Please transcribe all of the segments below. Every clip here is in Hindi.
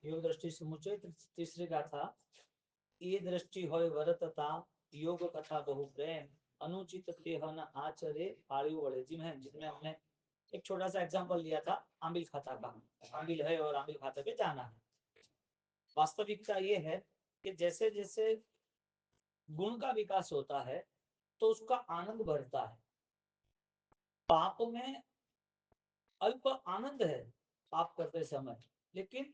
योग दृष्टि समुच्चय तीसरी गाथा। ये दृष्टि होय वरतता योग कथा बहु प्रेम अनुचित तेह न आचरे आयु बड़े। जी मैं जिसमें हमने एक छोटा सा एग्जांपल लिया था आमिल खाता का। आमिल है और आमिल खाते पे जाना है। वास्तविकता ये है कि जैसे जैसे गुण का विकास होता है तो उसका आनंद बढ़ता है। पाप में अल्प आनंद है पाप करते समय, लेकिन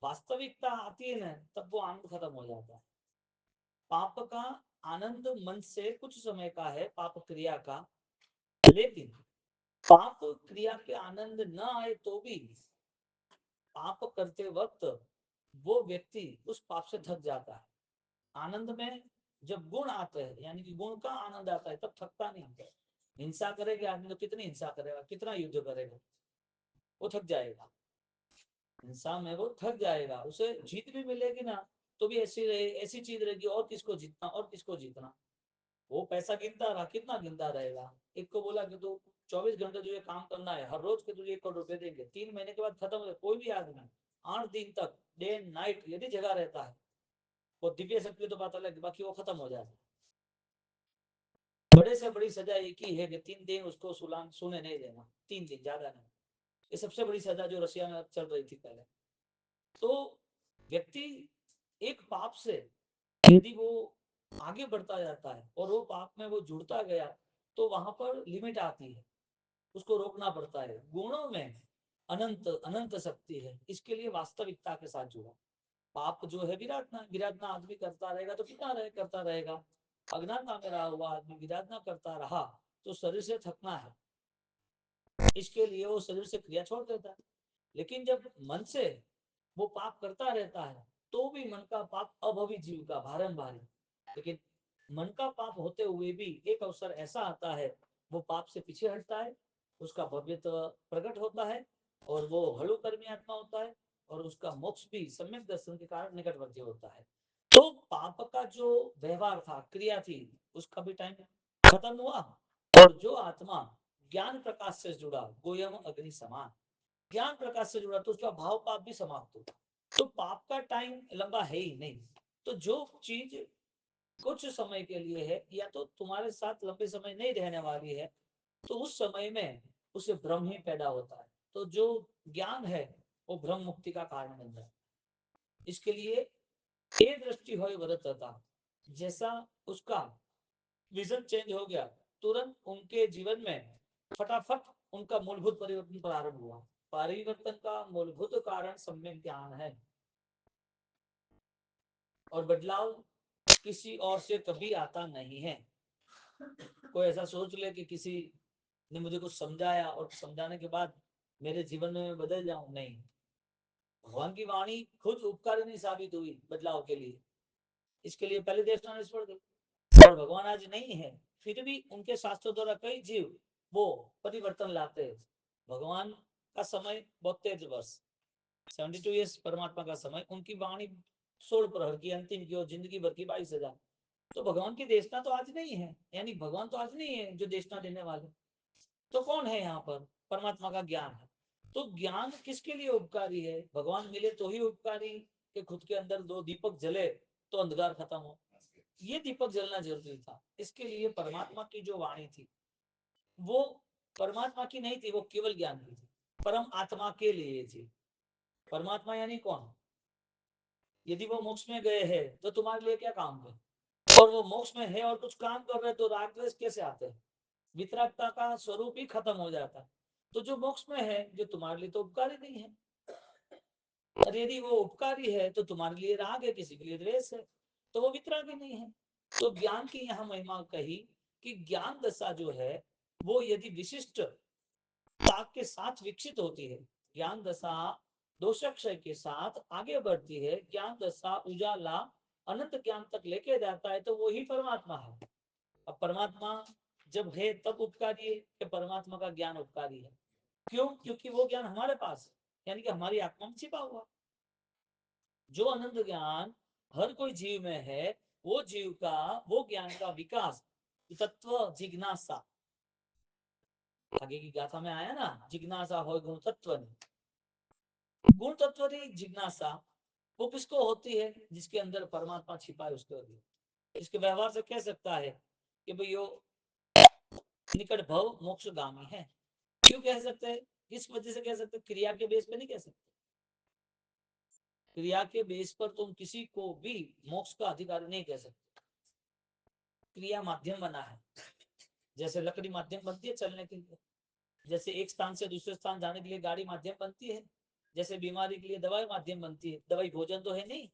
वास्तविकता आती है ना तब वो आनंद खत्म हो जाता है। पाप का आनंद मन से कुछ समय का है, पाप क्रिया का, लेकिन पाप क्रिया के आनंद न आए तो भी पाप करते वक्त वो व्यक्ति उस पाप से थक जाता है। आनंद में जब गुण आते हैं यानी कि गुण का आनंद आता है तब थकता नहीं है। हिंसा करेगा आदमी तो कितनी हिंसा करेगा, कितना युद्ध करेगा, वो थक जाएगा। हिंसा में वो थक जाएगा, उसे जीत भी मिलेगी ना तो भी ऐसी रहे, ऐसी चीज रहेगी और किसको जीतना और किसको जीतना। वो पैसा गिनता रहा, कितना गिनता रहेगा। एक को बोला कि तू 24 घंटे तुझे काम करना है, हर रोज के तुझे 1 करोड़ रुपए देंगे, 3 महीने के बाद खत्म हो जाए। कोई भी आदमी 8 दिन तक डे एंड नाइट यदि जगा रहता है, वो दिव्य शक्ति तो पता लगे, बाकी वो खत्म हो जाता है। बड़े से बड़ी सजा एक ही है कि 3 दिन उसको सोने नहीं देना, 3 दिन ज्यादा नहीं। ये सबसे बड़ी सजा जो रशिया में चल रही थी पहले। तो व्यक्ति एक पाप से यदि वो आगे बढ़ता जाता है और वो पाप में वो जुड़ता गया तो वहां पर लिमिट आती है, उसको रोकना पड़ता है। गुणों में अनंत अनंत शक्ति है, इसके लिए वास्तविकता के साथ जुड़ा। पाप जो है विराटना विराटना आदमी करता रहेगा तो कितना करता रहेगा। अज्ञानता में रहा हुआ आदमी विराटना करता रहा तो शरीर से थकना है, इसके लिए वो शरीर से क्रिया छोड़ देता है। लेकिन जब मन से वो पाप करता रहता है तो भी मन का पाप अभवी जीव का भारंभारी। लेकिन मन का पाप होते हुए भी एक अवसर ऐसा आता है वो पाप से पीछे हटता है, उसका भव्यत्व प्रकट होता है और वो हलु कर्मी आत्मा होता है और उसका मोक्ष भी सम्यक दर्शन के कारण निकटवर्ती होता है। तो पाप का जो व्यवहार था, क्रिया थी, उसका भी टाइम खत्म हुआ। और जो आत्मा ज्ञान प्रकाश से जुड़ा, गोयम अग्नि समान ज्ञान प्रकाश से जुड़ा, तो उसका भाव पाप भी समाप्त होता। तो पाप का टाइम लंबा है ही नहीं। तो जो चीज कुछ समय के लिए है या तो तुम्हारे साथ लंबे समय नहीं रहने वाली है, तो उस समय में उसे भ्रम ही पैदा होता है। तो जो ज्ञान है वो भ्रम मुक्ति का कारण बन जाता है। इसके लिए ये दृष्टि हो वरतता, जैसा उसका विजन चेंज हो गया, तुरंत उनके जीवन में फटाफट उनका मूलभूत परिवर्तन प्रारंभ हुआ। परिवर्तन का मूलभूत कारण सम्यक ज्ञान है और बदलाव किसी और से कभी आता नहीं है। कोई ऐसा सोच ले कि किसी ने मुझे कुछ समझाया और समझाने के बाद मेरे जीवन में मैं बदल जाऊं, नहीं। भगवान की वाणी खुद उपकारी नहीं साबित हुई बदलाव के लिए, इसके लिए पहले देवता निष्फल गए। और भगवान आज नहीं है फिर भी उनके शास्त्रों द्वारा कई जीव वो परिवर्तन लाते हैं। भगवान का समय 72 वर्ष, 72 ईयर्स परमात्मा का समय, उनकी वाणी 16 प्रहर की अंतिम की और जिंदगी भर की 22,000। तो भगवान की देशना तो आज नहीं है, यानी भगवान तो आज नहीं है जो देशना देने वाले। तो कौन है यहाँ पर? परमात्मा का ज्ञान है। तो ज्ञान किसके लिए उपकारी है? भगवान मिले तो ही उपकारी, कि खुद के अंदर 2 दीपक जले तो अंधकार खत्म हो। ये दीपक जलना जरूरी था, इसके लिए परमात्मा की जो वाणी थी वो परमात्मा की नहीं थी, वो केवल ज्ञान की थी, परम आत्मा के लिए थी। परमात्मा यानी कौन? यदि वो मोक्ष में गए हैं तो तुम्हारे लिए क्या काम है? और वो मोक्ष में है और कुछ काम कर रहे तो राग द्वेष कैसे आते हैं? वितरागता का स्वरूप ही खत्म हो जाता है। तो जो मोक्ष में है जो तुम्हारे लिए तो उपकारी नहीं है, और यदि वो उपकारी है तो तुम्हारे लिए राग है, किसी के लिए द्वेष है, तो वो वितरागी नहीं है। तो ज्ञान की यहाँ महिमा कही कि ज्ञान दशा जो है वो यदि विशिष्ट ताक के साथ विकसित होती है, ज्ञान दशा दोषक्षय के साथ आगे बढ़ती है, ज्ञान दशा उजाला अनंत ज्ञान तक लेके जाता है, तो वो ही परमात्मा है। अब परमात्मा जब है तब उपकारी है कि परमात्मा का ज्ञान उपकारी है? क्यों? क्योंकि वो ज्ञान हमारे पास है, यानी कि हमारी आत्मा में छिपा हुआ। जो अनंत ज्ञान हर कोई जीव में है, वो जीव का वो ज्ञान का विकास तत्व जिज्ञासा, आगे की गाथा में आया ना, जिज्ञासा हो गुण तत्व। गुण तत्व की जिज्ञासा वो किसको होती है? जिसके अंदर परमात्मा छिपा है उसको होती है। इसके व्यवहार से कह सकता है कि भाई वो निकट भव मोक्षगामी है। क्यों कह सकते हैं? किस वजह से कह सकते? क्रिया के बेस पे नहीं कह सकते। क्रिया के बेस पर तुम किसी को भी मोक्ष का अधिकारी नहीं कह सकते। क्रिया माध्यम बना है। जैसे लकड़ी माध्यम बनती है चलने के लिए, जैसे एक स्थान से दूसरे स्थान जाने के लिए गाड़ी माध्यम बनती है, जैसे बीमारी के लिए दवाई माध्यम बनती है। दवाई भोजन तो है नहीं।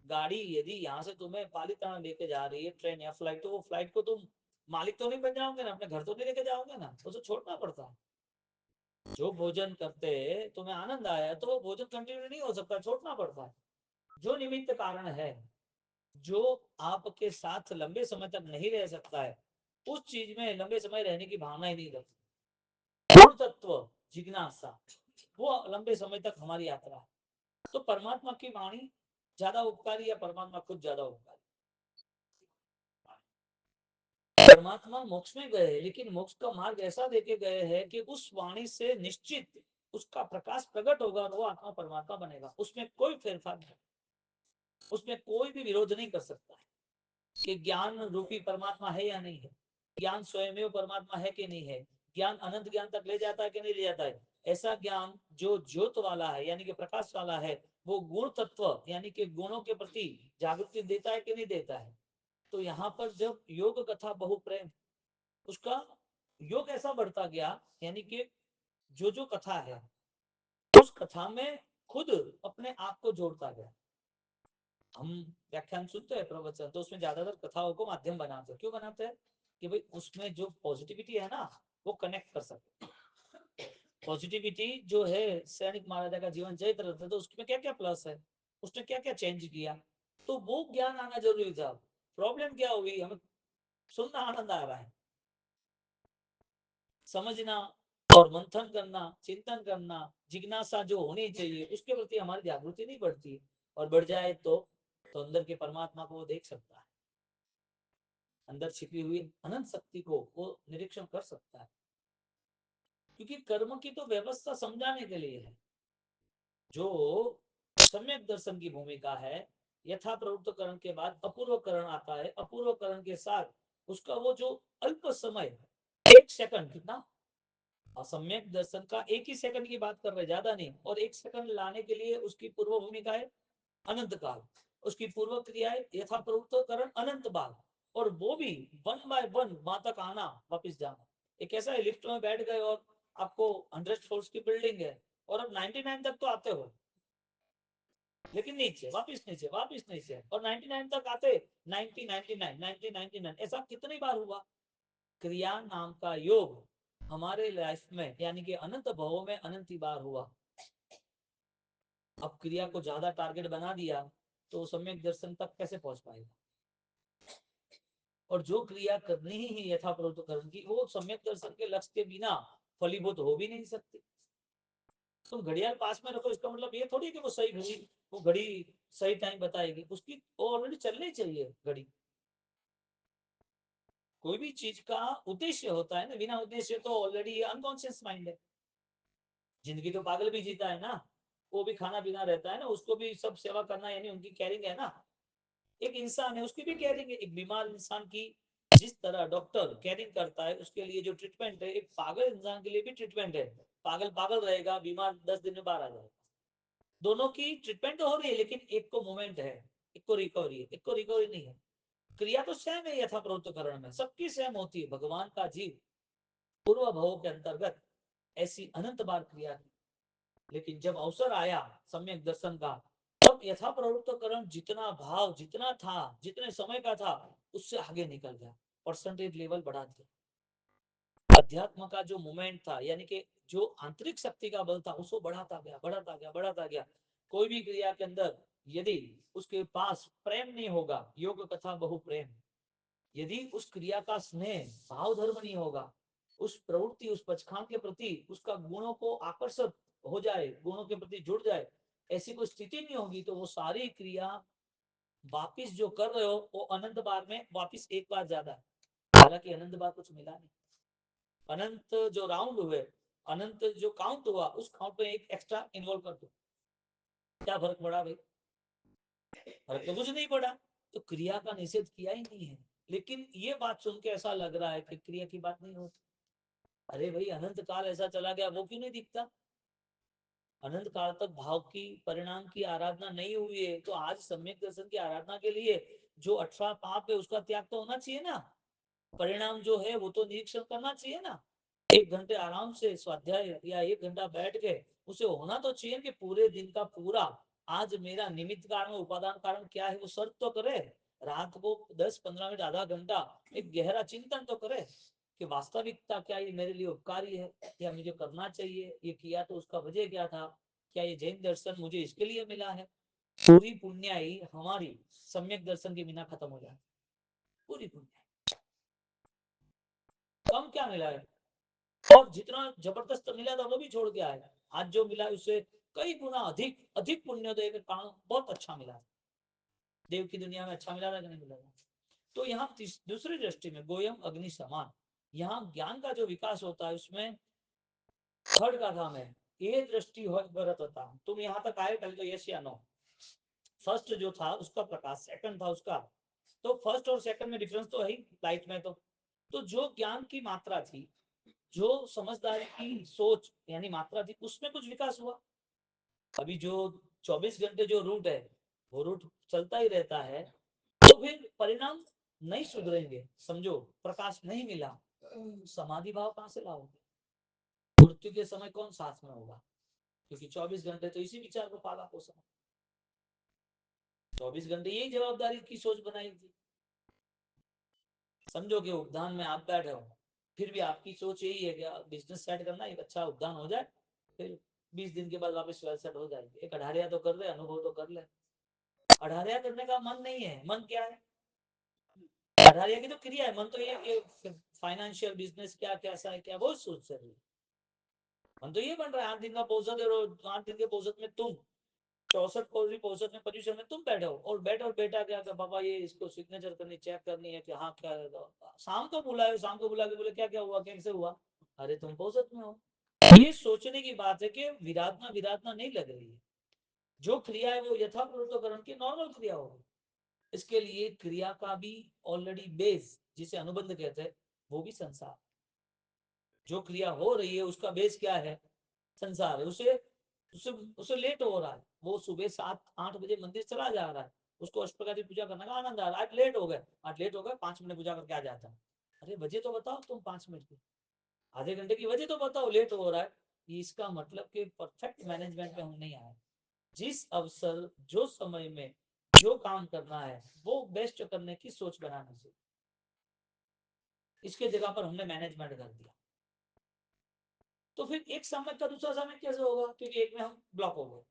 गाड़ी यदि यहाँ से तुम्हें पालीताना लेके जा रही है, ट्रेन या फ्लाइट, तो वो फ्लाइट को तुम मालिक तो नहीं बन जाओगे ना, अपने घर तो नहीं लेके जाओगे ना, तो छोड़ना पड़ता है। जो भोजन करते तुम्हें आनंद आया तो वो भोजन कंटिन्यू नहीं हो सकता, छोड़ना पड़ता है। जो निमित्त कारण है, जो आपके साथ लंबे समय तक नहीं रह सकता है, उस चीज में लंबे समय रहने की भावना ही नहीं रखती। गुण तत्व जिज्ञासा वो लंबे समय तक हमारी यात्रा है। तो परमात्मा की वाणी ज्यादा उपकारी या परमात्मा खुद ज्यादा उपकारी? परमात्मा मोक्ष में गए, लेकिन मोक्ष का मार्ग ऐसा देके गए हैं कि उस वाणी से निश्चित उसका प्रकाश प्रकट होगा और वो आत्मा परमात्मा बनेगा। उसमें कोई फेरफार नहीं, उसमें कोई भी विरोध नहीं कर सकता है कि ज्ञान रूपी परमात्मा है या नहीं है, ज्ञान स्वयं परमात्मा है कि नहीं है, ज्ञान अनंत ज्ञान तक ले जाता है कि नहीं ले जाता है। ऐसा ज्ञान जो ज्योत वाला है यानी कि प्रकाश वाला है, वो गुण तत्व यानी कि गुणों के प्रति जागृति देता है कि नहीं देता है। तो यहाँ पर जब योग कथा बहु प्रेम, उसका योग ऐसा बढ़ता गया, यानी कि जो जो कथा है उस कथा में खुद अपने आप को जोड़ता गया। हम व्याख्यान सुनते हैं प्रवचन, तो उसमें ज्यादातर कथाओं को माध्यम बनाते हैं। क्यों बनाते हैं? कि भाई उसमें जो पॉजिटिविटी है ना, वो कनेक्ट कर सके। पॉजिटिविटी जो है, सैनिक महाराजा का जीवन चरित्र रहता है, तो उसमें क्या क्या प्लस है, उसने क्या क्या चेंज किया, तो वो ज्ञान आना जरूरी था। प्रॉब्लम क्या हुई, हमें सुनना आनंद आ रहा है, समझना और मंथन करना, चिंतन करना, जिज्ञासा जो होनी चाहिए उसके प्रति हमारी जागृति नहीं बढ़ती। और बढ़ जाए तो अंदर के परमात्मा को वो देख सकता है, अंदर छिपी हुई अनंत शक्ति को वो निरीक्षण कर सकता है। क्योंकि कर्म की तो व्यवस्था समझाने के लिए है। जो सम्यक दर्शन की भूमिका है, यथा प्रवृत्तकरण के बाद अपूर्वकरण आता है, अपूर्वकरण के साथ उसका वो जो अल्प समय, एक सेकंड कितना, असम्यक दर्शन का एक ही सेकंड की बात कर रहे, ज्यादा नहीं, और एक सेकंड लाने के लिए उसकी पूर्व भूमिका है अनंत काल, उसकी पूर्व क्रिया है यथा प्रवृत्तकरण अनंत बाल, और वो भी वन बाय वन वहां तक आना वापिस जाना। एक ऐसा है, लिफ्ट में बैठ गए और आपको 100 फ्लोर्स की बिल्डिंग है और अब 99 तक तो आते हो, लेकिन नीचे वापिस नीचे वापिस नीचे, और 99 तक आते 90 99 90 99, ऐसा कितनी बार हुआ? क्रिया नाम का योग हमारे लाइफ में यानी कि अनंत भवों में अनंत ही बार हुआ। अब क्रिया को ज्यादा टारगेट बना दिया तो सम्यक दर्शन तक कैसे पहुंच पाएगा? और जो क्रिया करनी ही है यथा प्रवृत्तकरण की, वो सम्यक दर्शन के लक्ष्य के बिना फलीभूत हो भी नहीं सकती। तुम घड़ियाल पास में रखो, इसका मतलब ये थोड़ी कि वो सही घड़ी, वो घड़ी सही टाइम बताएगी, उसकी ऑलरेडी चलनी चाहिए घड़ी। कोई भी चीज का उद्देश्य होता है ना, बिना उद्देश्य तो ऑलरेडी ये अनकॉन्शियस माइंड है। जिंदगी तो पागल भी जीता है ना, वो भी खाना पीना रहता है ना, उसको भी सब सेवा करना यानी उनकी केयरिंग है ना। एक इंसान है, उसकी भी केयरिंग है। एक बीमार इंसान की जिस तरह डॉक्टर केयरिंग करता है, उसके लिए जो ट्रीटमेंट है, एक पागल इंसान के लिए भी ट्रीटमेंट है। पागल पागल रहेगा, बीमार 10 दिन में बाहर आ जाएगा। दोनों की ट्रीटमेंट तो हो रही है, लेकिन एक को मूवमेंट है, एक को रिकवरी है, एक को रिकवरी नहीं है। क्रिया तो सेम है, यथा प्रवृत्तकरण में सबकी सेम होती है। भगवान का जीव पूर्व भव के अंतर्गत ऐसी अनंत बार क्रिया की, लेकिन जब अवसर आया सम्यक दर्शन का, तब यथा प्रवृत्तकरण जितना भाव जितना था, जितने समय का था, उससे आगे निकल गया, परसेंटेज लेवल बढ़ा दिया। अध्यात्म का जो मोमेंट था यानी कि जो आंतरिक शक्ति का बल था, उसको बढ़ाता गया बढ़ाता गया बढ़ाता गया। कोई भी क्रिया के अंदर यदि उसके पास प्रेम नहीं होगा, योग कथा बहु प्रेम, यदि उस क्रिया का स्नेह भाव धर्म नहीं होगा, उस प्रवृत्ति उस पचखान के प्रति उसका गुणों को आकर्षित हो जाए, गुणों के प्रति जुड़ जाए, ऐसी कोई स्थिति नहीं होगी, तो वो सारी क्रिया वापिस जो कर रहे हो वो अनंत बार में वापिस एक बार ज्यादा है। हालांकि अनंत बार कुछ मिला नहीं, अनंत जो राउंड हुए, अनंत जो काउंट हुआ, उस काउंट में एक एक्स्ट्रा इन्वॉल्व कर दो, क्या फर्क पड़ा भाई? फर्क तो कुछ नहीं पड़ा। तो क्रिया का निषेध किया ही नहीं है। लेकिन ये बात सुन के ऐसा लग रहा है कि क्रिया की बात नहीं होती। अरे भाई, अनंत काल ऐसा चला गया, वो क्यों नहीं दिखता? अनंत काल तक भाव की परिणाम की आराधना नहीं हुई है, तो आज सम्यक दर्शन की आराधना के लिए जो 18 पाप है उसका त्याग तो होना चाहिए ना। परिणाम जो है वो तो निरीक्षण करना चाहिए ना। 1 घंटे आराम से स्वाध्याय या 1 घंटा बैठ के उसे होना तो चाहिए कि पूरे दिन का पूरा आज मेरा निमित्त कारण उपादान कारण क्या है वो सर्च तो करे। रात को 10-15 मिनट आधा घंटा एक गहरा चिंतन तो करे कि वास्तविकता क्या ये मेरे लिए उपकारी है या मुझे करना चाहिए, ये किया तो उसका वजह क्या था, क्या ये जैन दर्शन मुझे इसके लिए मिला है। पूरी पुण्याई हमारी सम्यक दर्शन के बिना खत्म हो जाए। पूरी पुण्याई कम क्या मिला है, और जितना जबरदस्त मिला था वो भी छोड़ के आया। आज जो मिला उससे कई गुना अधिक अधिक पुण्योदय के कारण बहुत अच्छा मिला। देव की दुनिया में अच्छा मिला था कि नहीं मिला था? तो यहाँ दूसरी दृष्टि में गोयम अग्नि समान, यहाँ ज्ञान का जो विकास होता है उसमें थर्ड का काम है ये दृष्टि भरत होता। तुम यहाँ तक आए पहले तो यस या नो। फर्स्ट जो था उसका प्रकाश, सेकंड था उसका। तो फर्स्ट और सेकंड में डिफरेंस तो है ही लाइट में। तो जो ज्ञान की मात्रा थी, जो समझदारी की सोच यानी मात्रा थी, उसमें कुछ विकास हुआ। अभी जो 24 घंटे जो रूट है वो रूट चलता ही रहता है। तो फिर परिणाम नहीं सुधरेंगे। समझो, प्रकाश नहीं मिला, समाधि भाव कहां से लाओगे? मृत्यु के समय कौन साथ में होगा? क्योंकि 24 घंटे तो इसी विचार को पाला पोसा। 24 घंटे यही जवाबदारी की सोच बनाई थी। समझो कि उद्यान में आप बैठे हो, फिर भी आपकी सोच यही है कि बिजनेस सेट करना, एक अच्छा उद्यान हो जाए, फिर 20 दिन के बाद वापस सेट हो जाएगी। एक अढ़ारिया तो कर ले, अनुभव तो कर ले। अढ़ारिया करने का मन नहीं है, मन क्या है? अढ़ारिया की तो क्रिया है, मन तो ये फाइनेंशियल बिजनेस क्या कैसा है क्या वो सोच रही है। मन तो ये बन रहा है 8 दिन का पोषक है, 8 दिन के पोषक में तुम 64 पोषक में पोजिशन में तुम बैठे हो, और बेटा क्या कर बाबा ये इसको सिग्नेचर करनी चेक करनी है कि हाँ क्या है। शाम को बुलाए, शाम को बुला के बोले क्या क्या हुआ कैसे हुआ? अरे तुम पोषक में हो। ये सोचने की बात है कि विराधना विराधना नहीं लग रही है। जो क्रिया है वो यथापूर्वकरण की नॉर्मल क्रिया होगी। इसके लिए क्रिया का भी ऑलरेडी बेस जिसे अनुबंध कहते हैं वो भी संसार। जो क्रिया हो रही है उसका बेस क्या है? संसार है। उसे उसे उसे लेट हो रहा है, वो सुबह 7-8 बजे मंदिर चला जा रहा है, उसको अष्टप्रकार की पूजा करने का आनंद आ रहा है। आज लेट हो गए, आज लेट हो गए, 5 मिनट पूजा करके आ जाता है। अरे वजह तो बताओ तुम, 5 मिनट की आधे घंटे की वजह तो बताओ, लेट हो रहा है। इसका मतलब कि परफेक्ट मैनेजमेंट में हम नहीं आए। जिस अवसर जो समय में जो काम करना है वो बेस्ट करने की सोच बनाना चाहिए। इसके जगह पर हमने मैनेजमेंट कर दिया। तो फिर एक समय का दूसरा समय कैसे होगा? क्योंकि एक में हम ब्लॉक हो गए,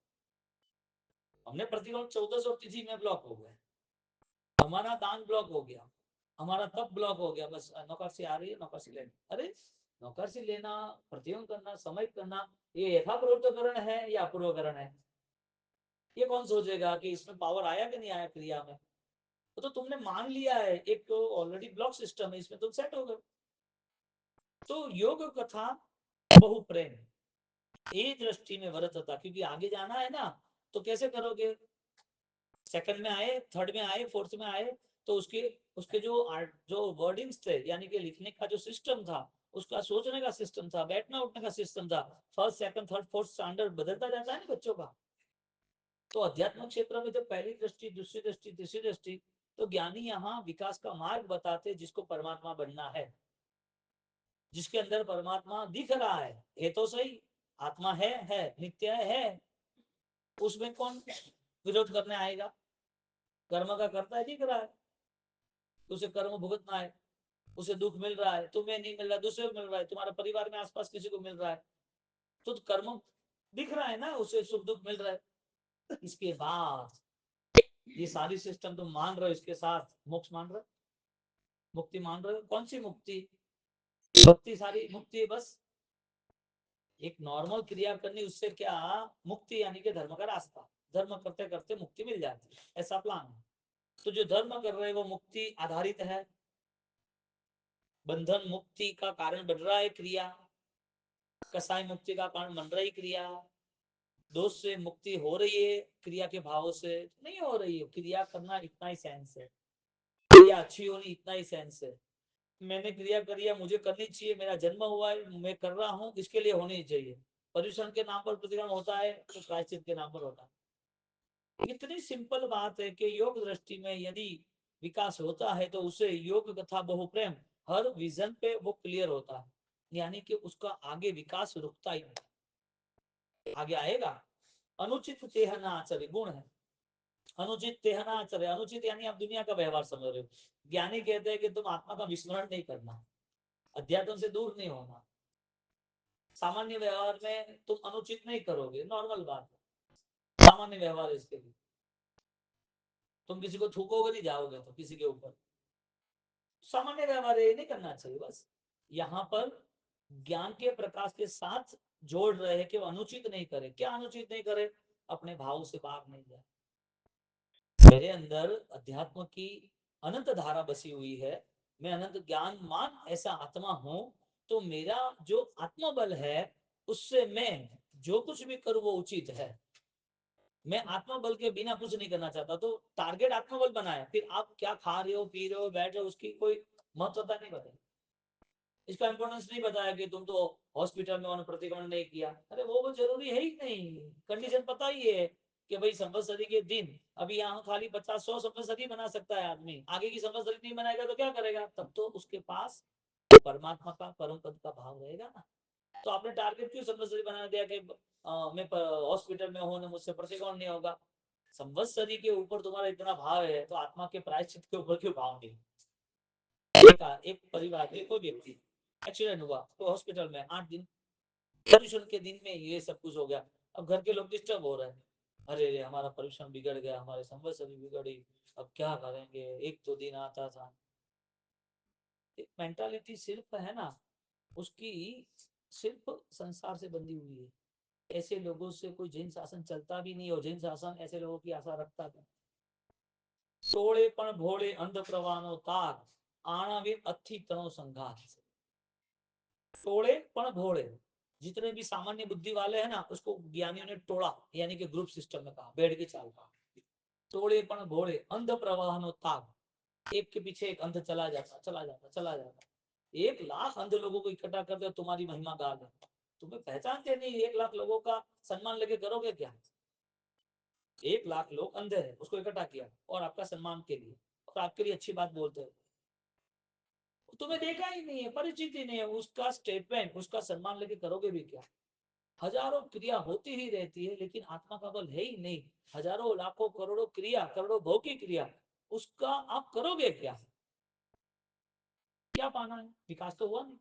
हमने प्रतिलोम 1400 तिथि में ब्लॉक हो गए, हमारा दान ब्लॉक हो गया, हमारा तब ब्लॉक हो गया। बस नौकरसी आ रही है, नौकरसी लेना। अरे नौकरसी लेना, प्रतियों करना, समय करना, ये यथापूर्वकरण है या अपूर्वकरण है? ये कौन सोचेगा कि इसमें पावर आया कि नहीं आया क्रिया में? तो तुमने मान लिया है, एक तो ऑलरेडी ब्लॉक सिस्टम है, इसमें तुम सेट हो गए। तो योग कथा बहु प्रेम ये दृष्टि में वरत था, क्योंकि आगे जाना है ना। तो कैसे करोगे? सेकंड में आए, थर्ड में आए, फोर्थ में आए, तो उसके उसके जो वर्डिंग्स थे यानी कि लिखने का जो सिस्टम था, उसका सोचने का सिस्टम था, बैठना उठने का सिस्टम था, first second third fourth standard बदलता जाता है ना बच्चों का। तो अध्यात्म क्षेत्र में जब पहली दृष्टि, दूसरी दृष्टि, तीसरी दृष्टि, तो ज्ञानी यहाँ विकास का मार्ग बताते जिसको परमात्मा बनना है, जिसके अंदर परमात्मा दिख रहा है तो सही, आत्मा है नित्य है। उसमें कौन विरोध करने आएगा? कर्म का करता है, दिख रहा है, उसे कर्म भुगतना है, उसे दुख मिल रहा है, तुम्हें नहीं मिल रहा, दूसरे को मिल रहा है, तुम्हारे परिवार में आसपास किसी को मिल रहा है, तो कर्म दिख रहा है ना, उसे सुख दुख मिल रहा है। इसके बाद ये सारी सिस्टम तुम मान रहे हो, इसके साथ मोक्ष मान रहे हो, मुक्ति मान रहे हो। कौन सी मुक्ति? भक्ति सारी मुक्ति है बस। एक नॉर्मल क्रिया करनी, उससे क्या मुक्ति यानी कि धर्म का रास्ता, धर्म करते करते मुक्ति मिल जाती है, ऐसा प्लान है। तो जो धर्म कर रहे हैं वो मुक्ति आधारित है, बंधन मुक्ति का कारण बन रहा है क्रिया, कसाई मुक्ति का कारण बन रही क्रिया। दोष से मुक्ति हो रही है क्रिया के भाव से? नहीं हो रही है। क्रिया करना इतना ही सेंस है, क्रिया अच्छी होनी इतना ही सेंस है। मैंने क्रिया करी है, मुझे करनी चाहिए, मेरा जन्म हुआ है, मैं कर रहा हूँ, इसके लिए होनी चाहिए। पर्यूषण के नाम पर प्रतिक्रमण होता है तो प्रायश्चित के नाम पर होता है। इतनी सिंपल बात है कि योग दृष्टि में यदि विकास होता है तो उसे योग तथा बहुप्रेम हर विजन पे वो क्लियर होता है, यानी कि उसका आगे विकास रुकता ही नहीं, आगे आएगा। अनुचित तेहना आचर्य गुण है। अनुचित तेहना आचर्य, अनुचित यानी आप दुनिया का व्यवहार समझ रहे हो। ज्ञानी कहते हैं कि तुम आत्मा का विस्मरण नहीं करना, अध्यात्म से दूर नहीं होना, सामान्य व्यवहार में तुम अनुचित नहीं करोगे, नॉर्मल बात है, सामान्य व्यवहार इसके लिए। तुम किसी को थूकोगे नहीं जाओगे तो किसी के ऊपर, सामान्य व्यवहार ये नहीं करना चाहिए। बस यहाँ पर ज्ञान के प्रकाश के साथ जोड़ रहे हैं कि वो अनुचित नहीं करे। क्या अनुचित नहीं करे? अपने भाव से बाहर नहीं जाए। मेरे अंदर अध्यात्म की अनंत धारा बसी हुई है, मैं अनंत ज्ञानमान ऐसा आत्मा हूं, तो मेरा जो आत्मबल है उससे मैं जो कुछ भी करूं वो उचित है। मैं आत्मबल के बिना कुछ नहीं करना चाहता, तो टारगेट आत्मबल बनाए, फिर आप क्या खा रहे हो, पी रहे हो, बैठ रहे हो, उसकी कोई महत्वता नहीं बताई, इसका इंपॉर्टेंस नहीं बताया कि तुम तो हॉस्पिटल में प्रतिक्रमण नहीं किया। अरे वो जरूरी है ही नहीं, कंडीशन पता ही है कि भाई संवत्सरी के दिन, अभी यहाँ खाली 50-100 संवत्सरी बना सकता है आदमी, आगे की संवत्सरी नहीं बनाएगा तो क्या करेगा? तब तो उसके पास परमात्मा का परम पद का भाव रहेगा ना। तो आपने टारगेट क्यों संवत्सरी बना दिया कि मैं हॉस्पिटल में हूँ, मुझसे प्रतिक्रमण नहीं होगा? संवत्सरी के ऊपर तुम्हारा इतना भाव है तो आत्मा के प्रायश्चित के ऊपर क्यों भाव नहीं? एक परिवार में कोई व्यक्ति एक्सीडेंट हुआ तो हॉस्पिटल में 8 दिन, पर्यूषण के दिन में ये सब कुछ हो गया। अब घर के लोग डिस्टर्ब हो रहे हैं, अरे रे हमारा पर्यूषण बिगड़ गया, हमारे संवत्सरी बिगड़ी, अब क्या करेंगे, एक तो दिन आता था। मेंटालिटी सिर्फ है ना उसकी, सिर्फ संसार से बंधी हुई है। ऐसे लोगों से कोई जैन शासन चलता भी नहीं, और जैन शासन ऐसे लोगों की आशा रखता भी। सोड़े पण भोले अंध प्रवानो तार, आणवे अथी तनो संघात। टोड़े पण भोड़े, जितने भी सामान्य बुद्धि वाले हैं ना उसको ज्ञानियों ने टोड़ा, यानी कि ग्रुप सिस्टम में कहा, बेड़ की चाल कहा। टोड़े पण भोड़े अंध प्रवाहनो ताग, एक के पीछे एक अंध चला जाता चला जाता चला जाता। 1 लाख अंध लोगों को इकट्ठा कर दे, तुम्हारी महिमा गा दे, तुम्हें पहचानते नहीं, 1 लाख लोगों का सम्मान लेके करोगे क्या? 1 लाख लोग अंधे हैं, उसको इकट्ठा किया और आपका सम्मान के लिए, और आपके लिए अच्छी बात बोलते हो, तुम्हें देखा ही नहीं है, परिचित ही नहीं है, उसका स्टेटमेंट, उसका सम्मान लेके करोगे भी क्या? हजारों क्रिया होती ही रहती है लेकिन आत्मा का बल है ही नहीं। हजारों लाखों करोड़ों क्रिया, करोड़ों भोग की क्रिया, उसका आप करोगे क्या? क्या पाना है? विकास तो हुआ नहीं।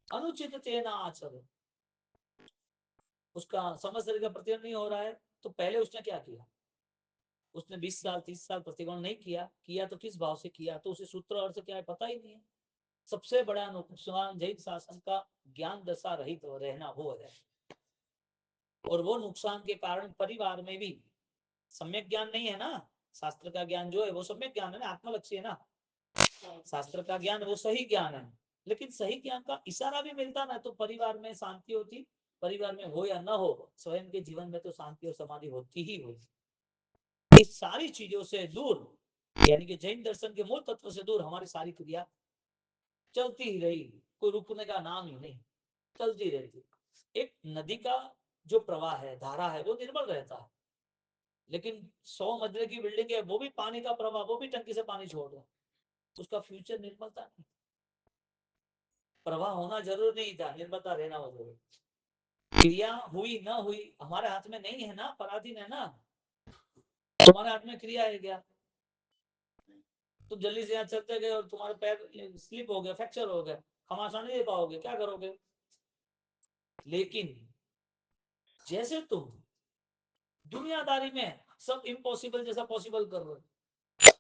अनुचित तेना आचरण, उसका समझ का प्रतिबंध नहीं हो रहा है, तो पहले उसने क्या किया? उसने 20 साल 30 साल प्रतिक्रमण नहीं किया, किया तो किस भाव से किया, तो उसे सूत्र अर्थ क्या है पता ही नहीं है। सबसे बड़ा नुकसान जैन शासन का ज्ञान दशा रहित तो रहना वो है, और वो नुकसान के कारण परिवार में भी सम्यक ज्ञान नहीं है ना। शास्त्र का ज्ञान जो है वो सम्यक ज्ञान है ना, आत्मलक्ष्य है ना। शास्त्र का ज्ञान वो सही ज्ञान है, लेकिन सही ज्ञान का इशारा भी मिलता ना तो परिवार में शांति होती। परिवार में हो या ना हो, स्वयं के जीवन में तो शांति और समाधि होती ही होती। इस सारी चीजों से दूर, यानी कि जैन दर्शन के मूल तत्व से दूर हमारी सारी क्रिया चलती ही रही, कोई रुकने का नाम ही नहीं, चलती रहती। एक नदी का जो प्रवाह है, धारा है, वो निर्मल रहता है, लेकिन 100 मंजिल की बिल्डिंग है, वो भी पानी का प्रवाह, वो भी टंकी से पानी छोड़ रहा, उसका फ्यूचर निर्मलता नहीं। प्रवाह होना जरूरी नहीं था, निर्मलता रहना वो जरूरी। क्रिया हुई ना हुई हमारे हाथ में नहीं है ना, पराधीन है ना। तुम्हारे हाथ में क्रिया है क्या? तुम जल्दी से यहाँ चलते गए और तुम्हारे पैर स्लिप हो गया, फ्रैक्चर हो गया, खमासा नहीं दे पाओगे, क्या करोगे? लेकिन जैसे तुम दुनियादारी में सब इम्पॉसिबल जैसा पॉसिबल कर रहे हो,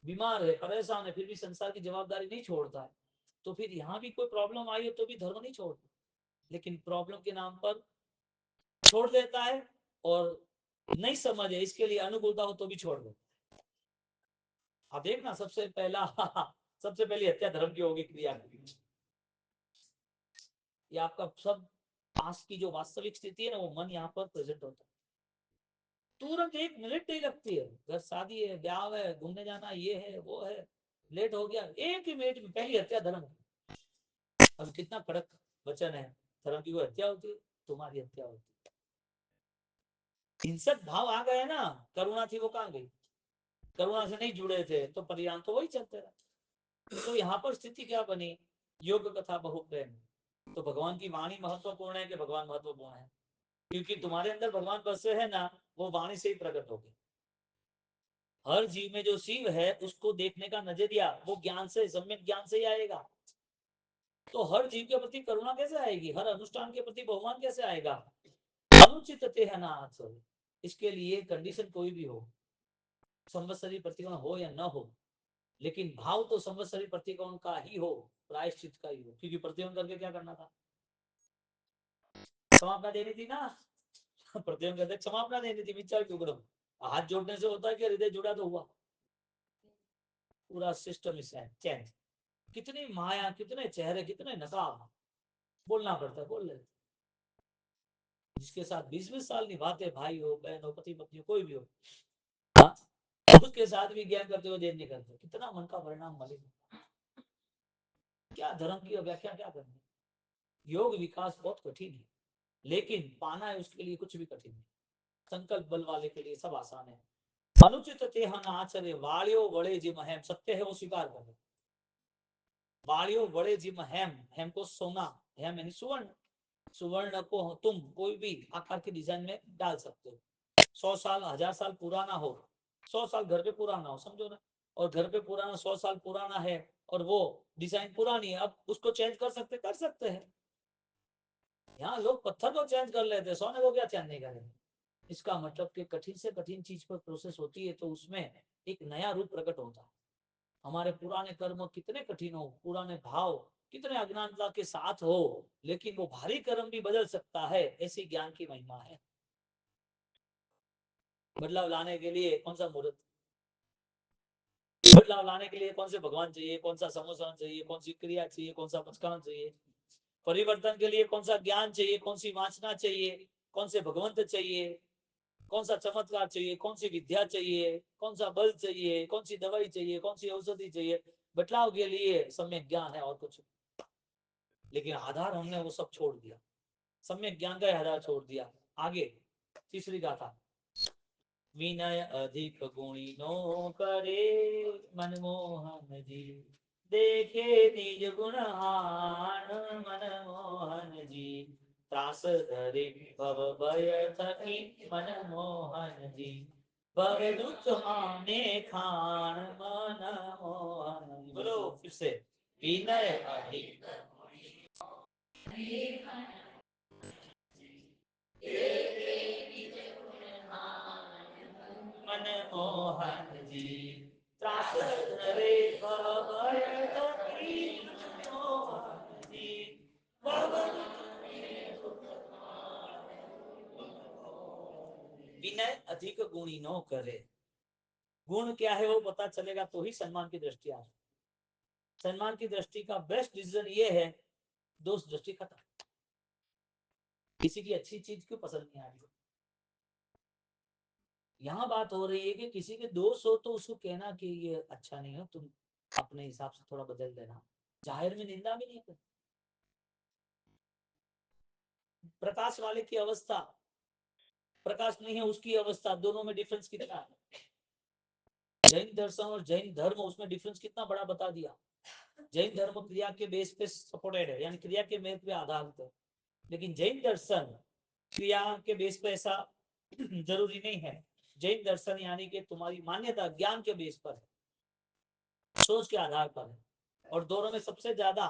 बीमार है, परेशान है, फिर भी संसार की जवाबदारी नहीं छोड़ता है, तो फिर यहाँ भी कोई प्रॉब्लम आई है तो भी धर्म नहीं छोड़ता, लेकिन प्रॉब्लम के नाम पर छोड़ देता है, और नहीं समझ है इसके लिए अनुकूलता हो तो भी छोड़ दो। आप देखना सबसे पहला सबसे पहली हत्या धर्म की होगी, क्रिया की। ये आपका सब पास की जो वास्तविक स्थिति है ना, वो मन यहाँ पर प्रेजेंट होता है। तुरंत 1 मिनट नहीं लगती है, घर शादी है, ब्याह है, घूमने जाना, ये है वो है, लेट हो गया, 1 ही मिनट में पहली हत्या धर्म की। अब कितना कड़क वचन है, धर्म की वो हत्या होती है, तुम्हारी हत्या होती है। हिंसक भाव आ गए ना, करुणा थी वो कहाँ गई? करुणा से नहीं जुड़े थे तो परिणाम तो वही चलते रहे। तो यहाँ पर स्थिति क्या बनी? योग कथा बहु प्रेम। तो भगवान की वाणी महत्वपूर्ण है कि भगवान महत्वपूर्ण है? क्योंकि तुम्हारे अंदर भगवान बसे है ना, वो वाणी से ही प्रकट होगी। हर जीव में जो शिव है उसको देखने का नजरिया वो ज्ञान से, सम्यक ज्ञान से ही आएगा। तो हर जीव के प्रति करुणा कैसे आएगी? हर अनुष्ठान के प्रति बहुमान कैसे आएगा? अनुचित नाथ। इसके लिए कंडीशन कोई भी हो, संवत्सरी प्रतिकोण हो या न हो, लेकिन भाव तो संवत्सरी प्रतिकोण का ही हो, प्रायश्चित का ही हो। क्योंकि प्रतिकोण करके क्या करना था? समापना देनी थी ना। प्रतिकोण करके समापना देनी थी, विचार क्यों करो? हाथ जोड़ने से होता है कि हृदय जुड़ा तो हुआ? पूरा सिस्टम इस चेंज। कितनी माया, कितने चेहरे, कितने नकाब, बोलना पड़ता है, बोल ले। जिसके साथ 20-20 साल निभाते, भाई हो, बहन हो, पति पत्नी हो, कोई भी हो, हाँ? उसके साथ भी ज्ञान करते हुए देर नहीं करते, कितना मन का परिणाम मिलेगा। क्या धर्म की व्याख्या क्या करनी? योग विकास बहुत कठिन है, लेकिन पाना है उसके लिए कुछ भी कठिन है। संकल्प बल वाले के लिए सब आसान है। अनुचित तेहन आचरे वालियो बड़े जिम हेम। सत्य है वो स्वीकार कर। वालियो बड़े जिम हेम, हेम को सोना, हेम यानी सुवर्ण। सुवर्ण को तुम कोई भी आकार की डिजाइन में डाल सकते हो। 100 साल 1000 साल पुराना हो, 100 साल घर पे पुराना हो, समझो ना। और घर पे पुराना 100 साल पुराना है और वो डिजाइन पुरानी है, अब उसको चेंज कर सकते हैं। यहाँ लोग पत्थर को चेंज कर लेते हैं, सोने को क्या चेंज नहीं करेंगे? इसका मतलब कि कठिन से कठिन चीज पर प्रोसेस होती है तो उसमें एक नया रूप प्रकट होता है। हमारे पुराने कर्म कितने कठिन हो, पुराने भाव कितने अज्ञानता के साथ हो, लेकिन वो भारी कर्म भी बदल सकता है, ऐसी ज्ञान की महिमा है। बदलाव लाने के लिए कौन सा मुहूर्त? बदलाव लाने के लिए कौन से भगवान चाहिए, कौन सा समोसन चाहिए, कौन सी क्रिया चाहिए, कौन सा पंचकर्म चाहिए? परिवर्तन के लिए कौन सा ज्ञान चाहिए, कौन सी वासना चाहिए, कौन से भगवंत चाहिए, कौन सा चमत्कार चाहिए, कौन सी विद्या चाहिए, कौन सा बल चाहिए, कौन सी दवाई चाहिए, कौन सी औषधि चाहिए? बदलाव के लिए सम्यक ज्ञान है और कुछ। लेकिन आधार हमने वो सब छोड़ दिया, सम्यक ज्ञान का आधार छोड़ दिया। आगे तीसरी गाथा। विनय अधिक गुणी नो करे मनमोहन जी, देखे निज गुणहान मनमोहन जी, त्रास धरे भव भय थकी मनमोहन जी, भव दुख माने खान मनमोहन जी। बोलो फिर से। विनय अधिक मनमोहन जी, त्रास धरे भव भय थकी मनमोहन जी, भव विनय अधिक गुणी नो करे। गुण क्या है वो पता चलेगा तो ही सम्मान की दृष्टि आ। सम्मान की दृष्टि का बेस्ट डिसीजन ये है, दोस्त दृष्टि खत्म। किसी की अच्छी चीज क्यों पसंद नहीं आ रही? यहाँ बात हो रही है कि किसी के दोस्त हो तो उसको कहना कि ये अच्छा नहीं हो, तुम अपने हिसाब से थोड़ा बदल देना। जाहिर में निंदा भी नहीं कर। प्रकाश वाले की अवस्था, प्रकाश नहीं है उसकी अवस्था, दोनों में डिफरेंस कितना है? जैन दर्शन और जैन धर्म, उसमें डिफरेंस कितना बड़ा बता दिया। जैन धर्म क्रिया के बेस पे सपोर्टेड है, यानी क्रिया के बेस पे आधारित है। लेकिन जैन दर्शन क्रिया के बेस पे ऐसा जरूरी नहीं है। जैन दर्शन यानी कि तुम्हारी मान्यता ज्ञान के बेस पर है, सोच के आधार पर है। और दोनों में सबसे ज्यादा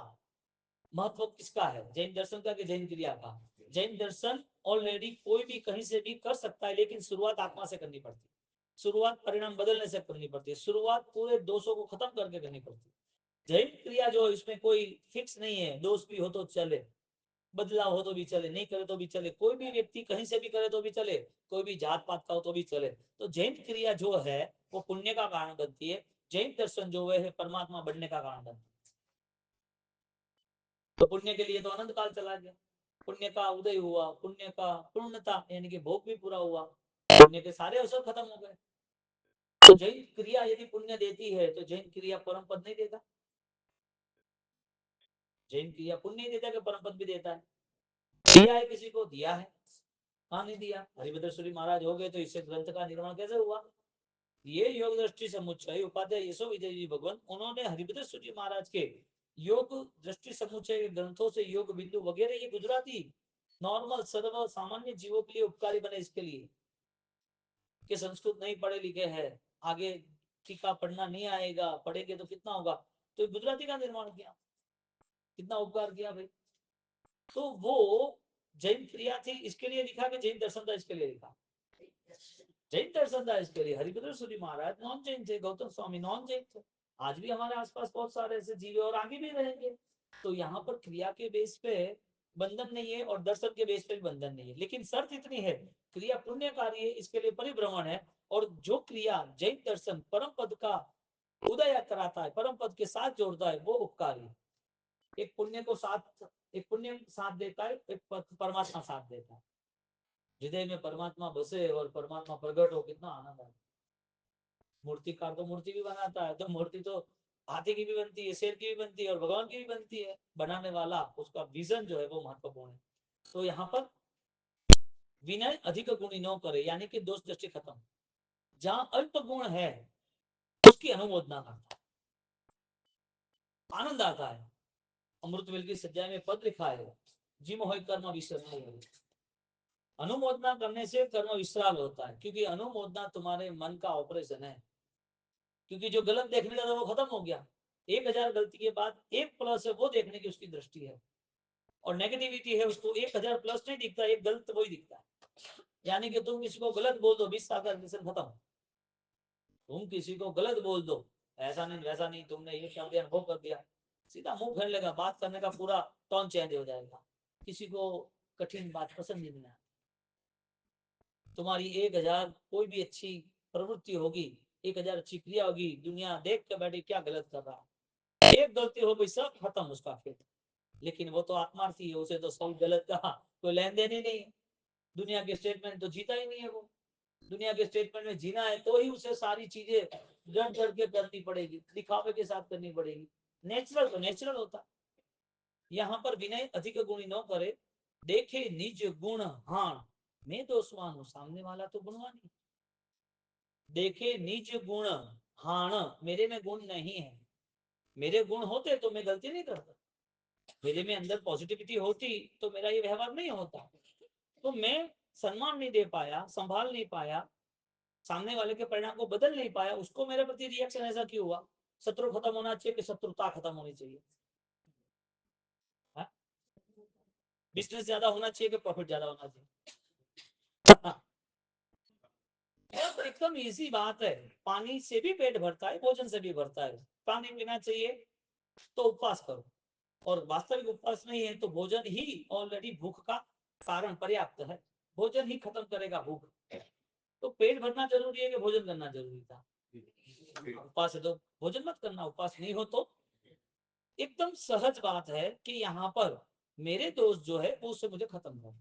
महत्व किसका है, जैन दर्शन का कि जैन क्रिया का? जैन दर्शन ऑलरेडी कोई भी कहीं से भी कर सकता है, लेकिन शुरुआत आत्मा से करनी पड़ती है। शुरुआत परिणाम बदलने से करनी पड़ती है, शुरुआत पूरे दोषों को खत्म करके करनी पड़ती है। जैन क्रिया जो इसमें कोई फिक्स नहीं है, दोष भी हो तो चले, बदलाव हो तो भी चले, नहीं करे तो भी चले, कोई भी व्यक्ति कहीं से भी करे तो भी चले, कोई भी जात पात का हो तो भी चले। तो जैन क्रिया जो है वो पुण्य का कारण बनती है, जैन दर्शन जो है परमात्मा बनने का कारण बनती है। तो पुण्य के लिए तो अनंत काल चला गया, पुण्य का उदय हुआ, पुण्य का पूर्णता यानी कि भोग भी पूरा हुआ, पुण्य के सारे अवसर खत्म हो गए। तो जैन क्रिया यदि पुण्य देती है तो जैन क्रिया परम पद नहीं देता। जैन क्रिया पुण्य नहीं देता कि परम पद भी देता है। दिया है किसी को, दिया है, कहा नहीं दिया। हरिभद्र महाराज हो गए तो इससे ग्रंथ का निर्माण कैसे हुआ? ये योग दृष्टि समुच्चय उपाध्याय यशो विजय जी भगवान, उन्होंने हरिभद्र महाराज के योग दृष्टि समुच्चय ग्रंथों से योग बिंदु वगैरह ये गुजराती नॉर्मल सर्व सामान्य जीवों के लिए उपकारी बने, इसके लिए कि संस्कृत नहीं पढ़े लिखे हैं, आगे टीका पढ़ना नहीं आएगा, पढ़ेंगे तो कितना होगा, तो गुजराती का निर्माण किया, कितना उपकार किया भाई। तो वो जैन क्रिया थी इसके लिए लिखा कि जैन दर्शन था इसके लिए लिखा, जैन दर्शन था इसके लिए। हरिभद्र महाराज नॉन जैन थे, गौतम स्वामी नॉन जैन थे। आज भी हमारे आसपास बहुत सारे ऐसे जीव और आगे भी रहेंगे। तो यहाँ पर क्रिया के बेस पे बंधन नहीं है और दर्शन के बेस पे भी बंधन नहीं है, लेकिन शर्त इतनी है क्रिया पुण्यकारी है, इसके लिए परिभ्रमण है। और जो क्रिया जैन दर्शन परम पद का उदय कराता है, परम पद के साथ जोड़ता है, वो उपकारी। एक पुण्य को साथ, एक पुण्य साथ देता है, एक परमात्मा साथ देता है। हृदय में परमात्मा बसे और परमात्मा प्रकट हो, कितना आनंद है। मूर्तिकार तो मूर्ति भी बनाता है, तो मूर्ति तो हाथी की भी बनती है, शेर की भी बनती है और भगवान की भी बनती है। बनाने वाला उसका विजन जो है वो महत्वपूर्ण है। तो यहाँ पर विनय अधिक गुणी न करे, यानी कि दोष दृष्टि खत्म। जहां अल्प गुण है उसकी अनुमोदना करता, आनंद आता है। अमृत वेल की सज्जा में पद लिखा है, जिम हो कर्म विसर्जन। अनुमोदना करने से कर्म विश्राम होता है, क्योंकि अनुमोदना तुम्हारे मन का ऑपरेशन है। क्योंकि जो गलत देखने का था वो खत्म हो गया। 1000 गलती के बाद एक प्लस है वो देखने की उसकी दृष्टि है, और नेगेटिविटी है उसको 1000 प्लस नहीं दिखता, एक गलत वही दिखता है। यानी कि तुम किसी को गलत बोल दो, 20 साल का रिलेशन खत्म। तुम किसी को गलत बोल दो, ऐसा नहीं वैसा नहीं, तुमने ये कर दिया वो कर दिया, सीधा मुंह फेर लेगा, बात करने का पूरा टोन चेंज हो जाएगा। किसी को कठिन बात पसंद नहीं आती। तुम्हारी 1000 कोई भी अच्छी प्रवृत्ति होगी, 1000 अच्छी क्रिया होगी, दुनिया देख के बैठे क्या गलत कर रहा है, एक गलती हो गई सब खत्म उसका फिर। लेकिन वो तो आत्मार्थी है, उसे तो सब गलत का कोई लेन देन ही नहीं है। दुनिया के स्टेटमेंट तो जीता ही नहीं है वो। दुनिया के स्टेटमेंट में जीना है तो ही उसे सारी चीजें डर डर के करनी पड़ेगी, दिखावे के साथ करनी पड़ेगी। नेचुरल तो नेचुरल होता। यहाँ पर विनय अधिक गुणी न करे, देखे निज गुण हान, मैं दोषवान हूं, सामने वाला तो गुणवान है। देखे निज गुण हान, मेरे में गुण नहीं है। मेरे गुण होते तो मैं गलती नहीं करता, मेरे में अंदर पॉजिटिविटी होती तो मेरा ये व्यवहार नहीं होता। तो मैं सम्मान नहीं दे पाया, संभाल नहीं पाया, सामने वाले के परिणाम को बदल नहीं पाया, उसको मेरे प्रति रिएक्शन ऐसा क्यों हुआ? शत्रु खत्म होना चाहिए कि शत्रुता खत्म होनी चाहिए? बिजनेस ज्यादा होना चाहिए कि प्रॉफिट ज्यादा होना चाहिए? एकदम इजी बात है। पानी से भी पेट भरता है, भोजन से भी भरता है। पानी पीना चाहिए तो उपवास करो, और वास्तविक उपवास नहीं है तो भोजन ही ऑलरेडी भूख का कारण पर्याप्त है। भोजन ही खत्म करेगा भूख। तो पेट भरना जरूरी है कि भोजन करना जरूरी था? उपवास है तो भोजन मत करना, उपवास नहीं हो तो। एकदम सहज बात है कि यहाँ पर मेरे दोस्त जो है वो उससे मुझे खत्म हो।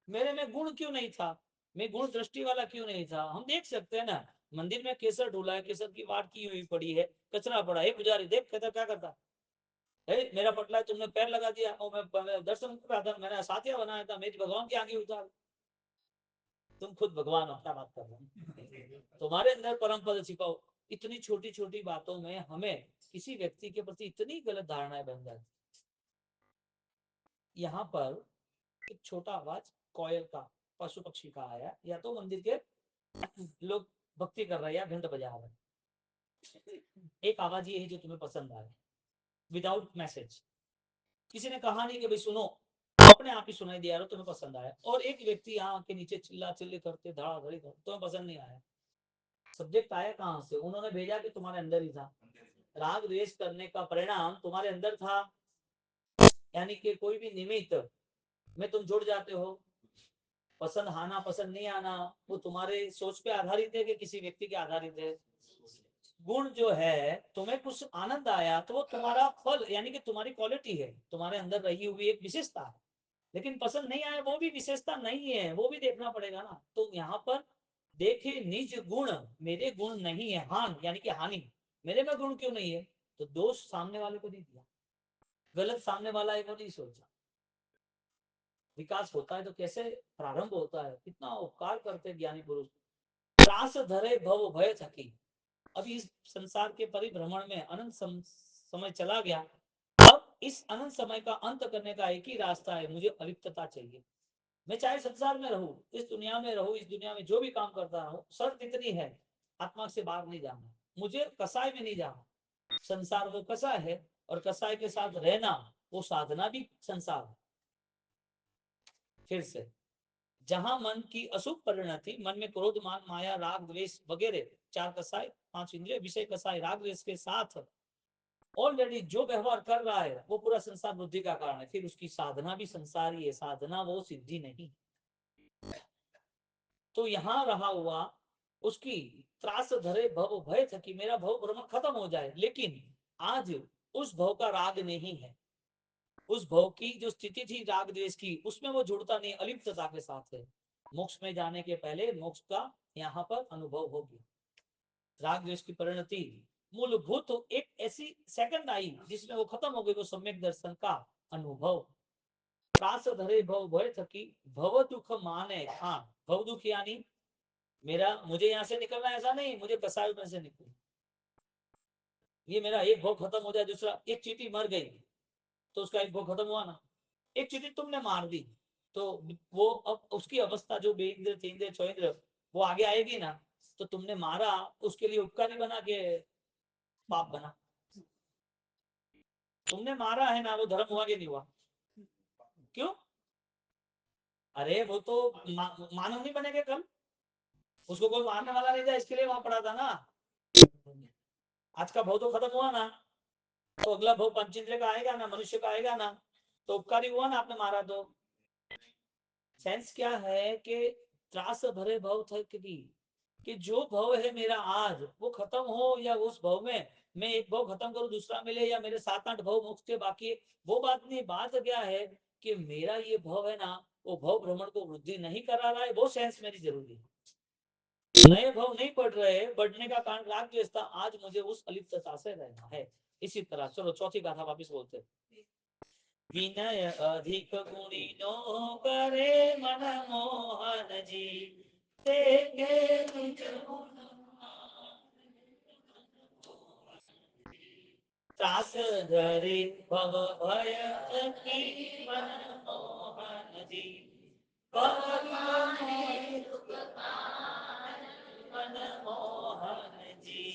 मेरे में गुण क्यों नहीं था? मैं गुण दृष्टि वाला क्यों नहीं था? हम देख सकते हैं ना, मंदिर में केसर ढूला है, केसर की वाट की हुई पड़ी है, कचरा पड़ा है, पुजारी देख कहता क्या करता है, मेरा पटला है तुमने पैर लगा दिया, और मैं दर्शन कर रहा था, मैंने साथिया बनाया था, मेरी भगवान की आगे उतार। तुम खुद भगवान हो, क्या बात कर रहे हो? तुम्हारे अंदर परम पद छिपाओ। इतनी छोटी छोटी बातों में हमें किसी व्यक्ति के प्रति इतनी गलत धारणाएं बन जाती। यहाँ पर एक छोटा आवाज कोयल का, पशु पक्षी का आया, या तो मंदिर के लोग भक्ति कर रहे हैं या घंट बजा रहे हैं। एक आवाज ये है जो तुम्हें पसंद आए, विदाउट मैसेज, किसी ने कहा नहीं कि भाई सुनो, अपने आप ही सुनाई दिया, तुम्हें पसंद आया। और एक व्यक्ति यहाँ के नीचे चिल्ला चिल्ली करते धड़ाधड़ी करते, तुम्हें पसंद नहीं आया। सब्जेक्ट आया कहाँ से? उन्होंने भेजा कि तुम्हारे अंदर ही था। राग द्वेष करने का परिणाम तुम्हारे अंदर था, यानी कि कोई भी निमित्त में तुम जुड़ जाते हो। पसंद आना पसंद नहीं आना वो तुम्हारे सोच पे आधारित है कि किसी व्यक्ति के आधारित है? गुण जो है, तुम्हें कुछ आनंद आया तो वो तुम्हारा फल यानी कि तुम्हारी क्वालिटी है, तुम्हारे अंदर रही हुई एक विशेषता है। लेकिन पसंद नहीं आए वो भी विशेषता नहीं है, वो भी देखना पड़ेगा ना। तो यहाँ पर देखे निज गुण, मेरे गुण नहीं है, हान यानी कि हानि, मेरे में गुण क्यों नहीं है, तो दोष सामने वाले को नहीं दिया, गलत सामने वाला है वो नहीं सोचा। विकास होता है तो कैसे प्रारंभ होता है, कितना उपकार करते ज्ञानी पुरुष। त्रास धरे भव भय थकी, अभी इस संसार के परिभ्रमण में अनंत समय चला गया, अब इस अनंत समय का अंत करने का एक ही रास्ता है, मुझे अलिप्तता चाहिए। मैं चाहे संसार में रहूं, इस दुनिया में रहूं, इस दुनिया में जो भी काम करता रहूं, शर्त इतनी है, आत्मा से बाहर नहीं जाना, मुझे कसाय में नहीं जाना। संसार वो कसाय है, और कसाय के साथ रहना वो साधना भी संसार है। फिर से, जहां मन की अशुभ परिणति, मन में क्रोध मान माया राग द्वेष वगैरह चार कसाय, पांच इंद्रिय विषय कसाय राग द्वेष के साथ ऑलरेडी जो व्यवहार कर रहा है वो पूरा संसार बुद्धि का कारण है, फिर उसकी साधना भी संसार ही है, साधना वो सिद्धि नहीं। तो यहां रहा हुआ उसकी त्रास धरे भव भय था कि मेरा भव भ्रमण खत्म हो जाए, लेकिन आज उस भव का राग नहीं है, उस भव की जो स्थिति थी राग द्वेष की, उसमें वो जुड़ता नहीं, अलिप्तता के साथ है। मोक्ष में जाने के पहले मोक्ष का यहाँ पर अनुभव होगी। राग द्वेष की परिणति मूलभूत तो एक ऐसी सेकंड आई जिसमें वो खत्म हो गई, वो सम्यक दर्शन का अनुभव। त्रास धरे भव भय थकी, भव दुख माने ठान, भव दुख यानी मेरा, मुझे यहाँ से निकलना ऐसा नहीं, मुझे कसाय में से निकल, ये मेरा एक भव खत्म हो जाए, दूसरा एक चींटी मर गई तो उसका एक भव खत्म हुआ ना, एक चींटी तुमने मार दी तो वो अब उसकी अवस्था जो बेइंद्र तीन्द्र चौंद्र वो आगे आएगी ना, तो तुमने मारा उसके लिए उपकारी बना के पाप बना, तुमने मारा है ना, वो धर्म हुआ कि नहीं हुआ, क्यों, अरे वो तो मानव नहीं बनेगा कल, उसको कोई मारने वाला नहीं था, इसके लिए वहां पड़ा था ना। आज का भव तो खत्म हुआ ना, तो अगला भव पंचेंद्र का आएगा ना, मनुष्य का आएगा ना, तो उपकारी हुआ ना आपने मारा तो। सेंस क्या है कि त्रास भरे भव थे कि जो भव है मेरा आज वो खत्म हो, या उस भव में मैं एक भव खत्म करूं दूसरा मिले, या मेरे 7-8 भव मोक्ष के बाकी, वो बात नहीं। बात क्या है कि मेरा ये भव है ना, वो भव भ्रमण को वृद्धि नहीं करा रहा है, वो सेंस मेरी जरूरी है। नए भाव नहीं बढ़ रहे, बढ़ने का कारण राग द्वेष था, आज मुझे उस अलिप्तता से रहना है। इसी तरह चलो चौथी गाथा वापिस बोलते। विनय अधिक गुणी नो करे मन मोहन जी, देखे निज गुण त्रास धरे भव भय की मन मोहन जी, मन मोहन जी।